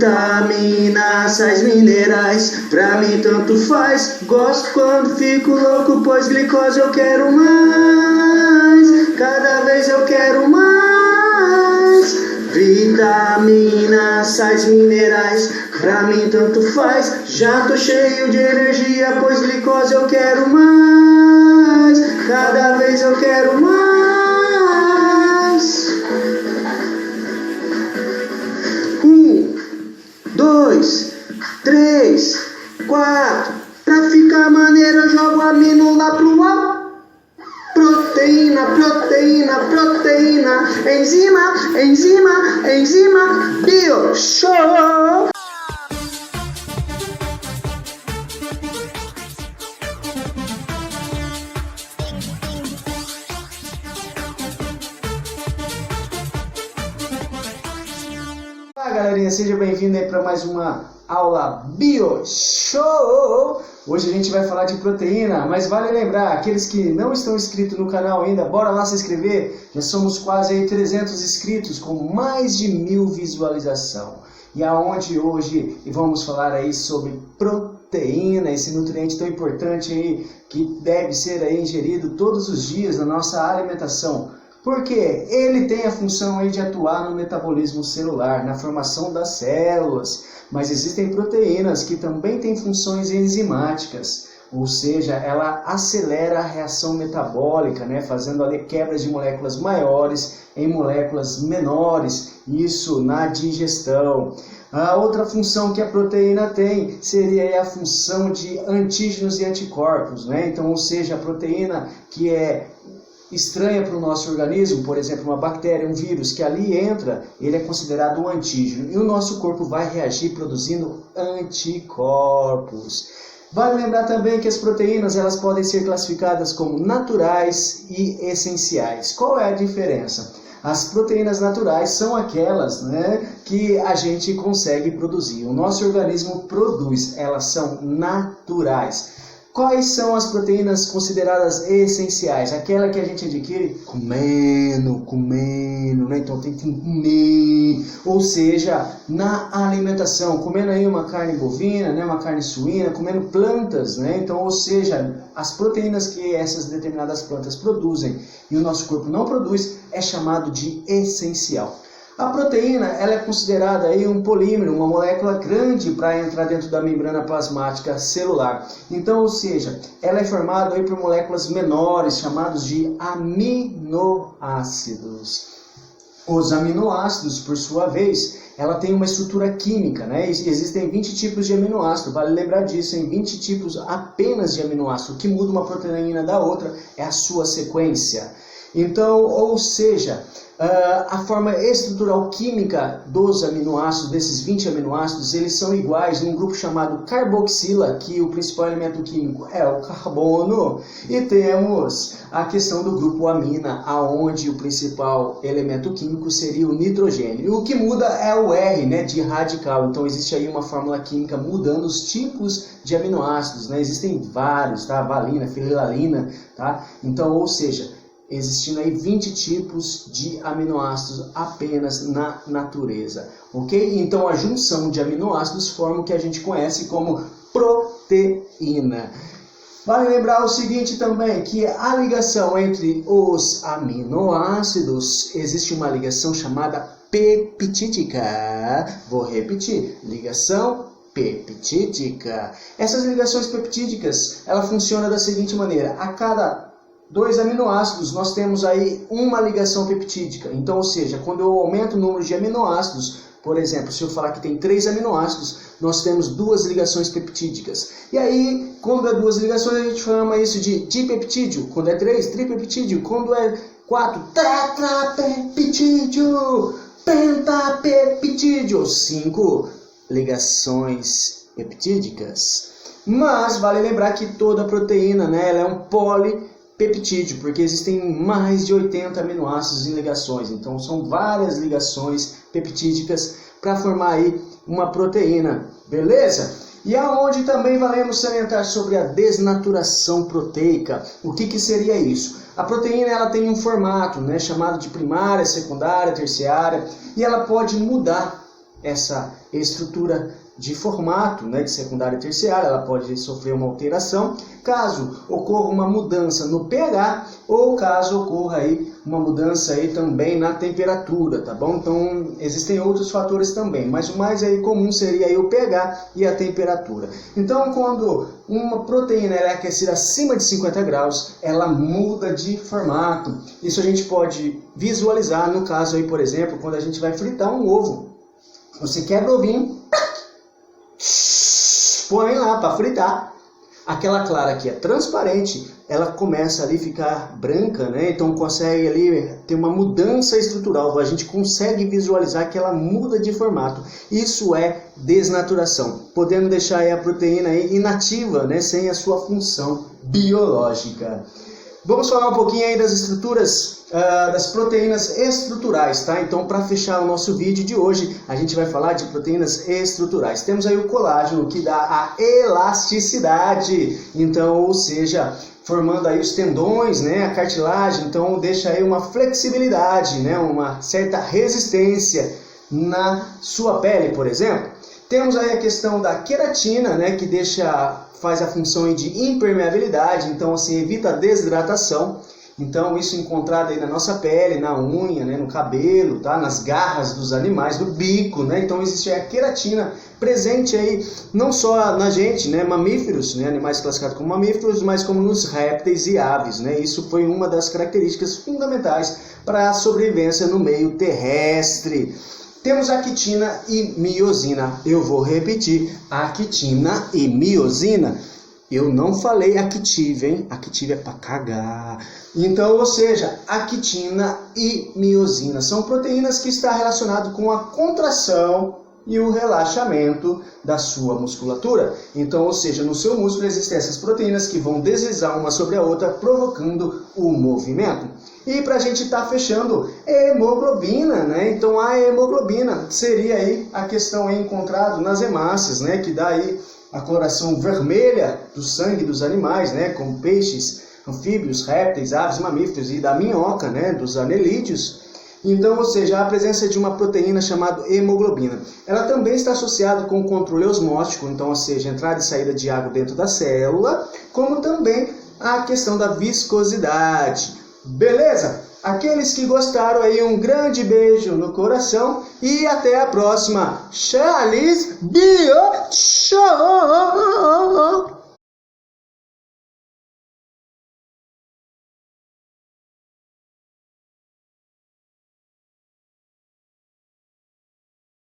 Vitaminas, sais minerais, pra mim tanto faz. Gosto quando fico louco, pois glicose eu quero mais. Cada vez eu quero mais. Vitaminas, sais minerais, pra mim tanto faz. Já tô cheio de energia, pois glicose eu quero mais. Cada vez eu quero mais. 1, 2, 3, 4. Pra ficar maneiro eu jogo amino lá pro alto. Proteína, proteína, proteína. Enzima, enzima, enzima. Bio Show. Olá, galerinha, seja bem-vindo aí para mais uma aula Bio Show. Hoje a gente vai falar de proteína, mas vale lembrar, aqueles que não estão inscritos no canal ainda, bora lá se inscrever. Já somos quase aí 300 inscritos com mais de 1000 visualizações. E aonde hoje vamos falar aí sobre proteína, esse nutriente tão importante aí que deve ser aí ingerido todos os dias na nossa alimentação. Porque ele tem a função aí de atuar no metabolismo celular, na formação das células. Mas existem proteínas que também têm funções enzimáticas, ou seja, ela acelera a reação metabólica, né, fazendo ali quebras de moléculas maiores em moléculas menores, isso na digestão. A outra função que a proteína tem seria a função de antígenos e anticorpos, né? Então, ou seja, a proteína que é estranha para o nosso organismo, por exemplo, uma bactéria, um vírus que ali entra, ele é considerado um antígeno e o nosso corpo vai reagir produzindo anticorpos. Vale lembrar também que as proteínas elas podem ser classificadas como naturais e essenciais. Qual é a diferença? As proteínas naturais são aquelas, né, que a gente consegue produzir, o nosso organismo produz, elas são naturais. Quais são as proteínas consideradas essenciais? Aquela que a gente adquire comendo, né? Então tem que comer, ou seja, na alimentação, comendo aí uma carne bovina, né? Uma carne suína, comendo plantas, né? Então, ou seja, as proteínas que essas determinadas plantas produzem e o nosso corpo não produz é chamado de essencial. A proteína ela é considerada aí um polímero, uma molécula grande para entrar dentro da membrana plasmática celular. Então, ou seja, ela é formada aí por moléculas menores, chamados de aminoácidos. Os aminoácidos, por sua vez, ela tem uma estrutura química, né? Existem 20 tipos de aminoácido, vale lembrar disso, em 20 tipos apenas de aminoácido. O que muda uma proteína da outra é a sua sequência. Então, ou seja, a forma estrutural química dos aminoácidos, desses 20 aminoácidos, eles são iguais num grupo chamado carboxila, que o principal elemento químico é o carbono, e temos a questão do grupo amina, aonde o principal elemento químico seria o nitrogênio. E o que muda é o R, né, de radical. Então existe aí uma fórmula química mudando os tipos de aminoácidos, né? Existem vários, tá? Valina, fenilalina, tá? Então, ou seja, existindo aí 20 tipos de aminoácidos apenas na natureza, ok? Então a junção de aminoácidos forma o que a gente conhece como proteína. Vale lembrar o seguinte também, que a ligação entre os aminoácidos, existe uma ligação chamada peptídica. Vou repetir, ligação peptídica. Essas ligações peptídicas, ela funciona da seguinte maneira: a cada 2 aminoácidos, nós temos aí uma ligação peptídica. Então, ou seja, quando eu aumento o número de aminoácidos, por exemplo, se eu falar que tem 3 aminoácidos, nós temos 2 ligações peptídicas. E aí, quando é 2 ligações, a gente chama isso de dipeptídeo. Quando é 3, tripeptídeo. Quando é 4, tetrapeptídeo. Pentapeptídeo. 5 ligações peptídicas. Mas vale lembrar que toda proteína, né, ela é um polipeptídeo, porque existem mais de 80 aminoácidos em ligações. Então são várias ligações peptídicas para formar aí uma proteína, beleza? E aonde também valemos salientar sobre a desnaturação proteica. O que seria isso? A proteína ela tem um formato, né, chamado de primária, secundária, terciária, e ela pode mudar essa estrutura de formato, né, de secundária e terciária, ela pode sofrer uma alteração caso ocorra uma mudança no pH ou caso ocorra aí uma mudança aí também na temperatura, tá bom? Então existem outros fatores também, mas o mais aí comum seria aí o pH e a temperatura. Então quando uma proteína ela é aquecida acima de 50 graus, ela muda de formato. Isso a gente pode visualizar no caso aí, por exemplo, quando a gente vai fritar um ovo. Você quebra o ovinho, põe lá para fritar, aquela clara que é transparente, ela começa ali a ficar branca, né? Então consegue ali ter uma mudança estrutural, a gente consegue visualizar que ela muda de formato. Isso é desnaturação, podendo deixar aí a proteína aí inativa, né? Sem a sua função biológica. Vamos falar um pouquinho aí das estruturas, das proteínas estruturais, tá? Então, para fechar o nosso vídeo de hoje, a gente vai falar de proteínas estruturais. Temos aí o colágeno, que dá a elasticidade, então, ou seja, formando aí os tendões, né, a cartilagem, então deixa aí uma flexibilidade, né, uma certa resistência na sua pele, por exemplo. Temos aí a questão da queratina, né, que faz a função de impermeabilidade, então assim, evita a desidratação. Então isso encontrado aí na nossa pele, na unha, né, no cabelo, tá, nas garras dos animais, no bico, né? Então existe a queratina presente aí não só na gente, né, mamíferos, né, animais classificados como mamíferos, mas como nos répteis e aves, né? Isso foi uma das características fundamentais para a sobrevivência no meio terrestre. Temos a quitina e miosina. Eu vou repetir, a quitina e miosina. Eu não falei active, hein? Active é para cagar. Então, ou seja, a quitina e miosina são proteínas que estão relacionadas com a contração e o relaxamento da sua musculatura. Então, ou seja, no seu músculo existem essas proteínas que vão deslizar uma sobre a outra, provocando o movimento. E para a gente estar fechando, hemoglobina, né? Então a hemoglobina seria aí a questão aí encontrada nas hemácias, né? Que dá aí a coloração vermelha do sangue dos animais, né? Como peixes, anfíbios, répteis, aves, mamíferos e da minhoca, né? Dos anelídeos. Então, ou seja, a presença de uma proteína chamada hemoglobina. Ela também está associada com o controle osmótico, então, ou seja, entrada e saída de água dentro da célula, como também a questão da viscosidade. Beleza? Aqueles que gostaram aí, um grande beijo no coração e até a próxima. Charles Bio Show!